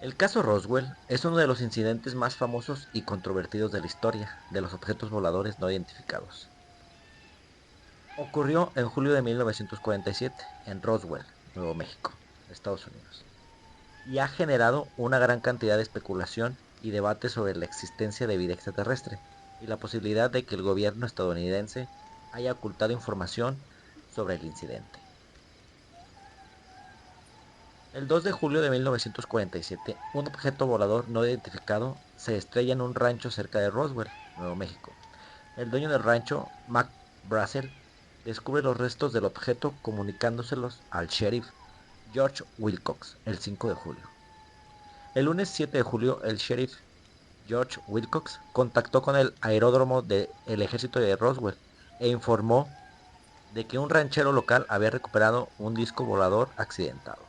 El caso Roswell es uno de los incidentes más famosos y controvertidos de la historia de los objetos voladores no identificados. Ocurrió en julio de 1947 en Roswell, Nuevo México, Estados Unidos, y ha generado una gran cantidad de especulación y debate sobre la existencia de vida extraterrestre y la posibilidad de que el gobierno estadounidense haya ocultado información sobre el incidente. El 2 de julio de 1947, un objeto volador no identificado se estrella en un rancho cerca de Roswell, Nuevo México. El dueño del rancho, Mac Brazel, descubre los restos del objeto comunicándoselos al sheriff George Wilcox el 5 de julio. El lunes 7 de julio, el sheriff George Wilcox contactó con el aeródromo del ejército de Roswell e informó de que un ranchero local había recuperado un disco volador accidentado.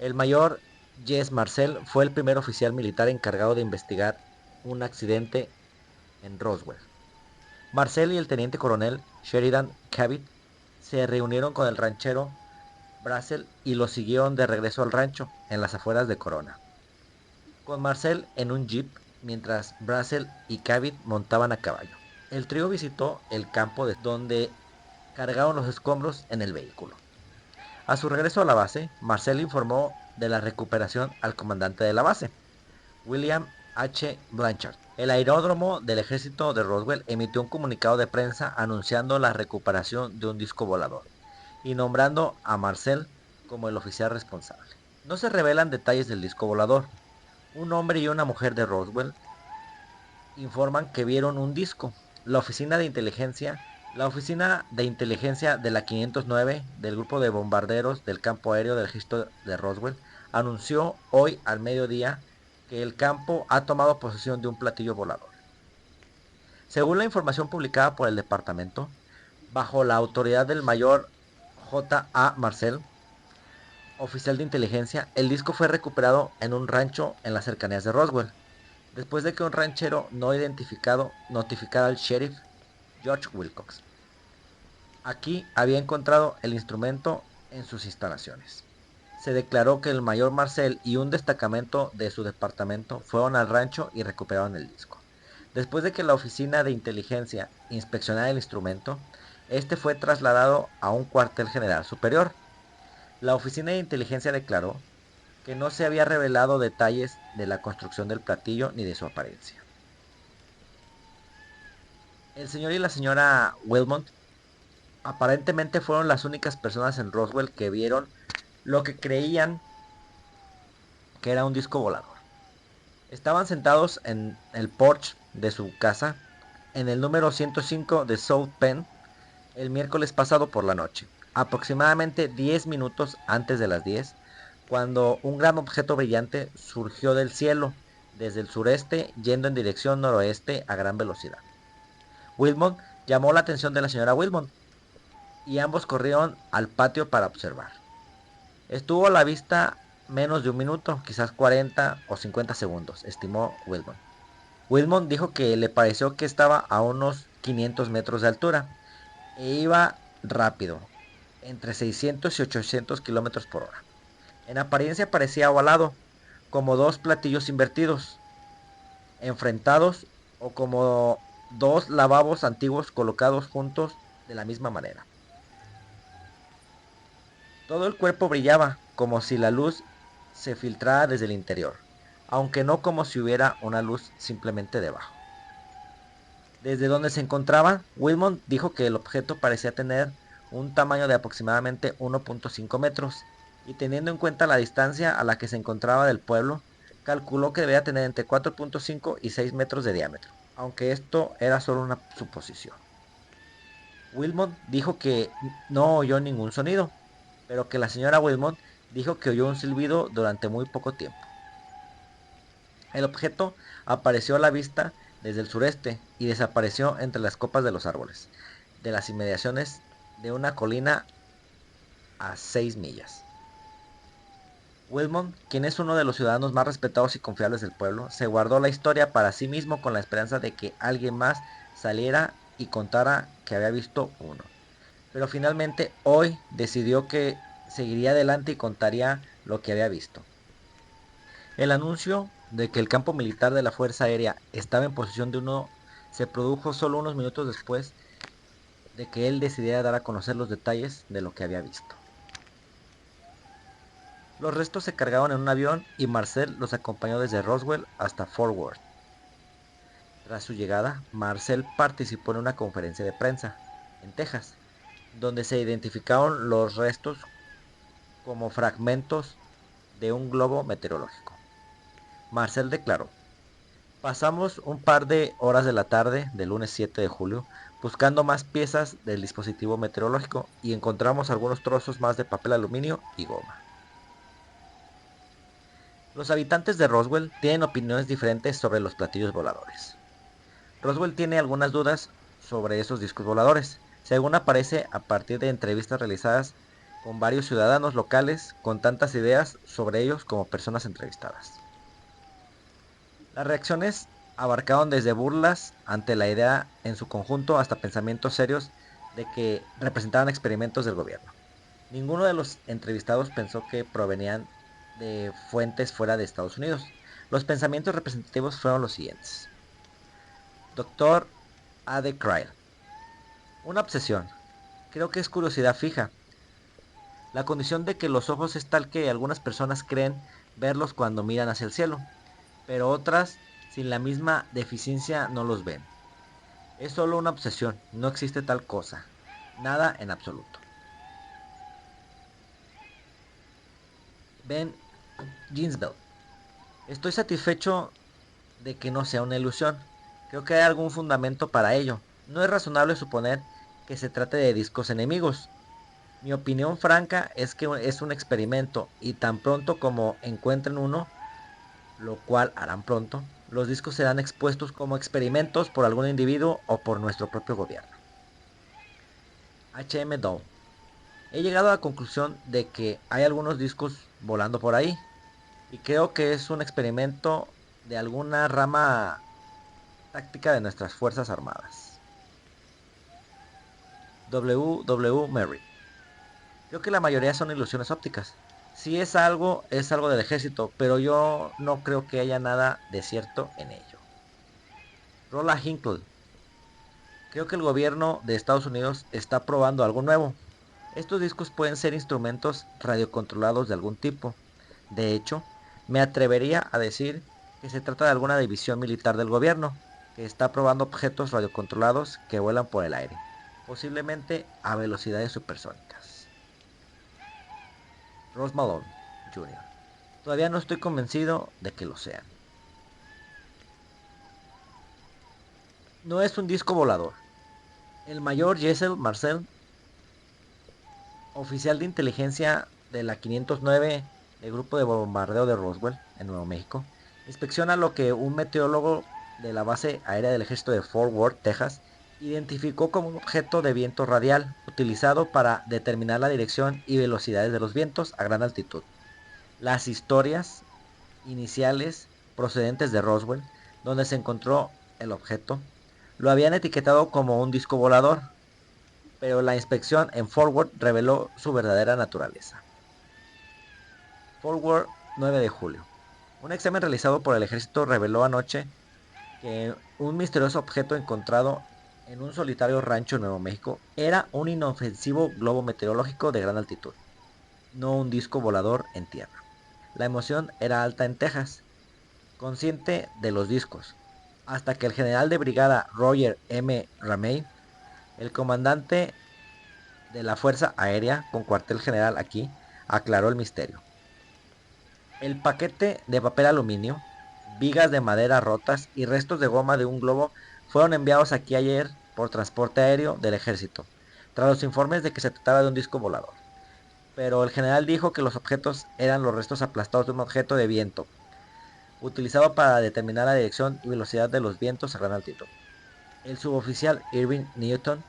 El mayor Jess Marcel fue el primer oficial militar encargado de investigar un accidente en Roswell. Marcel y el teniente coronel Sheridan Cabot se reunieron con el ranchero Brazel y lo siguieron de regreso al rancho, en las afueras de Corona, con Marcel en un jeep, mientras Brazel y Cabot montaban a caballo. El trío visitó el campo donde cargaron los escombros en el vehículo. A su regreso a la base, Marcel informó de la recuperación al comandante de la base, William H. Blanchard. El aeródromo del ejército de Roswell emitió un comunicado de prensa anunciando la recuperación de un disco volador y nombrando a Marcel como el oficial responsable. No se revelan detalles del disco volador. Un hombre y una mujer de Roswell informan que vieron un disco. La oficina de inteligencia, la oficina de inteligencia de la 509 del grupo de bombarderos del campo aéreo del ejército de Roswell anunció hoy al mediodía que el campo ha tomado posesión de un platillo volador. Según la información publicada por el departamento, bajo la autoridad del mayor J. A. Marcel, oficial de inteligencia, el disco fue recuperado en un rancho en las cercanías de Roswell, después de que un ranchero no identificado notificara al sheriff George Wilcox. Aquí había encontrado el instrumento en sus instalaciones. Se declaró que el mayor Marcel y un destacamento de su departamento fueron al rancho y recuperaron el disco. Después de que la oficina de inteligencia inspeccionara el instrumento, este fue trasladado a un cuartel general superior. La oficina de inteligencia declaró que no se había revelado detalles de la construcción del platillo ni de su apariencia. El señor y la señora Wilmot aparentemente fueron las únicas personas en Roswell que vieron lo que creían que era un disco volador. Estaban sentados en el porche de su casa en el número 105 de South Penn el miércoles pasado por la noche, aproximadamente 10 minutos antes de las 10, cuando un gran objeto brillante surgió del cielo desde el sureste yendo en dirección noroeste a gran velocidad. Wilmot llamó la atención de la señora Wilmot y ambos corrieron al patio para observar. Estuvo a la vista menos de un minuto, quizás 40 o 50 segundos, estimó Wilmot. Wilmot dijo que le pareció que estaba a unos 500 metros de altura e iba rápido, entre 600 y 800 kilómetros por hora. En apariencia parecía ovalado, como dos platillos invertidos, enfrentados o como dos lavabos antiguos colocados juntos de la misma manera. Todo el cuerpo brillaba, como si la luz se filtrara desde el interior, aunque no como si hubiera una luz simplemente debajo. Desde donde se encontraba, Wilmot dijo que el objeto parecía tener un tamaño de aproximadamente 1.5 metros, y teniendo en cuenta la distancia a la que se encontraba del pueblo, calculó que debía tener entre 4.5 y 6 metros de diámetro, aunque esto era solo una suposición. Wilmot dijo que no oyó ningún sonido, pero que la señora Wilmot dijo que oyó un silbido durante muy poco tiempo. El objeto apareció a la vista desde el sureste y desapareció entre las copas de los árboles, de las inmediaciones de una colina a 6 millas. Wilmot, quien es uno de los ciudadanos más respetados y confiables del pueblo, se guardó la historia para sí mismo con la esperanza de que alguien más saliera y contara que había visto uno. Pero finalmente hoy decidió que seguiría adelante y contaría lo que había visto. El anuncio de que el campo militar de la Fuerza Aérea estaba en posesión de uno se produjo solo unos minutos después de que él decidiera dar a conocer los detalles de lo que había visto. Los restos se cargaron en un avión y Marcel los acompañó desde Roswell hasta Fort Worth. Tras su llegada, Marcel participó en una conferencia de prensa en Texas, donde se identificaron los restos como fragmentos de un globo meteorológico. Marcel declaró: pasamos un par de horas de la tarde del lunes 7 de julio buscando más piezas del dispositivo meteorológico y encontramos algunos trozos más de papel aluminio y goma. Los habitantes de Roswell tienen opiniones diferentes sobre los platillos voladores. Roswell tiene algunas dudas sobre esos discos voladores, según aparece a partir de entrevistas realizadas con varios ciudadanos locales con tantas ideas sobre ellos como personas entrevistadas. Las reacciones abarcaron desde burlas ante la idea en su conjunto hasta pensamientos serios de que representaban experimentos del gobierno. Ninguno de los entrevistados pensó que provenían de fuentes fuera de Estados Unidos. Los pensamientos representativos fueron los siguientes. Dr. A. D. Cryle. Una obsesión. Creo que es curiosidad fija. La condición de que los ojos es tal que algunas personas creen verlos cuando miran hacia el cielo, pero otras, sin la misma deficiencia, no los ven. Es solo una obsesión, no existe tal cosa. Nada en absoluto. Ben Ginsberg. Estoy satisfecho de que no sea una ilusión. Creo que hay algún fundamento para ello. No es razonable suponer que se trate de discos enemigos. Mi opinión franca es que es un experimento y tan pronto como encuentren uno, lo cual harán pronto, los discos serán expuestos como experimentos por algún individuo o por nuestro propio gobierno. H.M. Dow. He llegado a la conclusión de que hay algunos discos volando por ahí y creo que es un experimento de alguna rama táctica de nuestras Fuerzas Armadas. W. W. Merritt. Creo que la mayoría son ilusiones ópticas. Si es algo del ejército, pero yo no creo que haya nada de cierto en ello. Rolla Hinkle. Creo que el gobierno de Estados Unidos está probando algo nuevo. Estos discos pueden ser instrumentos radiocontrolados de algún tipo. De hecho, me atrevería a decir que se trata de alguna división militar del gobierno, que está probando objetos radiocontrolados que vuelan por el aire, posiblemente a velocidades supersónicas. Ross Malone, Jr. Todavía no estoy convencido de que lo sean. No es un disco volador. El mayor Jessel Marcel, oficial de inteligencia de la 509 del grupo de bombardeo de Roswell, en Nuevo México, inspecciona lo que un meteorólogo de la base aérea del ejército de Fort Worth, Texas, identificó como un objeto de viento radial utilizado para determinar la dirección y velocidades de los vientos a gran altitud. Las historias iniciales procedentes de Roswell, donde se encontró el objeto, lo habían etiquetado como un disco volador, pero la inspección en Fort Worth reveló su verdadera naturaleza. Fort Worth, 9 de julio. Un examen realizado por el ejército reveló anoche que un misterioso objeto encontrado en un solitario rancho en Nuevo México era un inofensivo globo meteorológico de gran altitud, no un disco volador en tierra. La emoción era alta en Texas, consciente de los discos, hasta que el general de brigada Roger M. Ramey, el comandante de la Fuerza Aérea con cuartel general aquí, aclaró el misterio. El paquete de papel aluminio, vigas de madera rotas y restos de goma de un globo fueron enviados aquí ayer por transporte aéreo del ejército, tras los informes de que se trataba de un disco volador. Pero el general dijo que los objetos eran los restos aplastados de un objeto de viento, utilizado para determinar la dirección y velocidad de los vientos a gran altitud. El suboficial Irving Newton,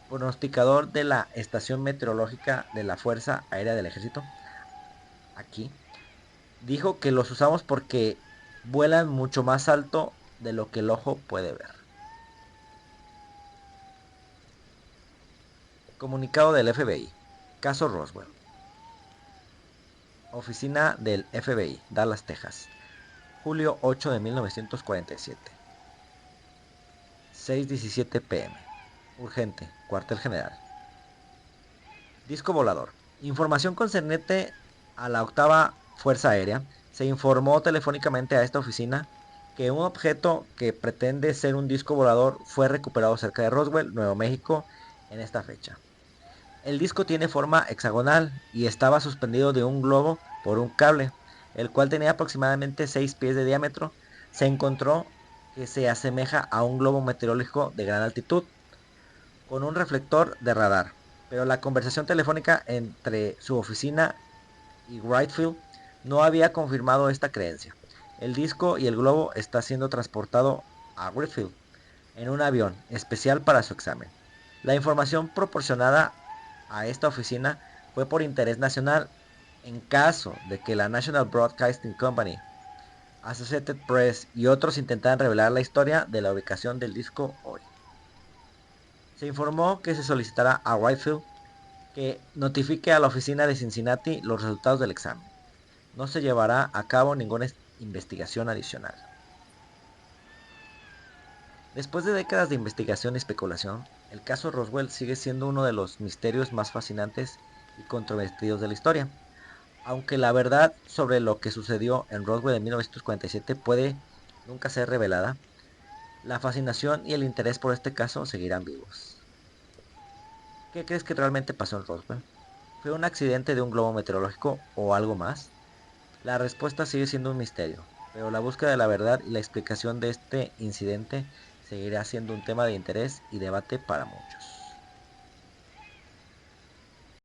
pronosticador de la estación meteorológica de la Fuerza Aérea del Ejército, aquí, dijo que los usamos porque vuelan mucho más alto de lo que el ojo puede ver. Comunicado del FBI. Caso Roswell. Oficina del FBI, Dallas, Texas. julio 8 de 1947. 6:17 pm. Urgente, cuartel general. Disco volador. Información concerniente a la octava Fuerza Aérea. Se informó telefónicamente a esta oficina que un objeto que pretende ser un disco volador fue recuperado cerca de Roswell, Nuevo México, en esta fecha. El disco tiene forma hexagonal y estaba suspendido de un globo por un cable, el cual tenía aproximadamente 6 pies de diámetro. Se encontró que se asemeja a un globo meteorológico de gran altitud, con un reflector de radar, pero la conversación telefónica entre su oficina y Wrightfield no había confirmado esta creencia. El disco y el globo está siendo transportado a Wrightfield en un avión especial para su examen. La información proporcionada a esta oficina fue por interés nacional en caso de que la National Broadcasting Company, Associated Press y otros intentaran revelar la historia de la ubicación del disco hoy. Se informó que se solicitará a Whitefield que notifique a la oficina de Cincinnati los resultados del examen. No se llevará a cabo ninguna investigación adicional. Después de décadas de investigación y especulación, el caso Roswell sigue siendo uno de los misterios más fascinantes y controvertidos de la historia. Aunque la verdad sobre lo que sucedió en Roswell en 1947 puede nunca ser revelada, la fascinación y el interés por este caso seguirán vivos. ¿Qué crees que realmente pasó en Roswell? ¿Fue un accidente de un globo meteorológico o algo más? La respuesta sigue siendo un misterio, pero la búsqueda de la verdad y la explicación de este incidente seguirá siendo un tema de interés y debate para muchos.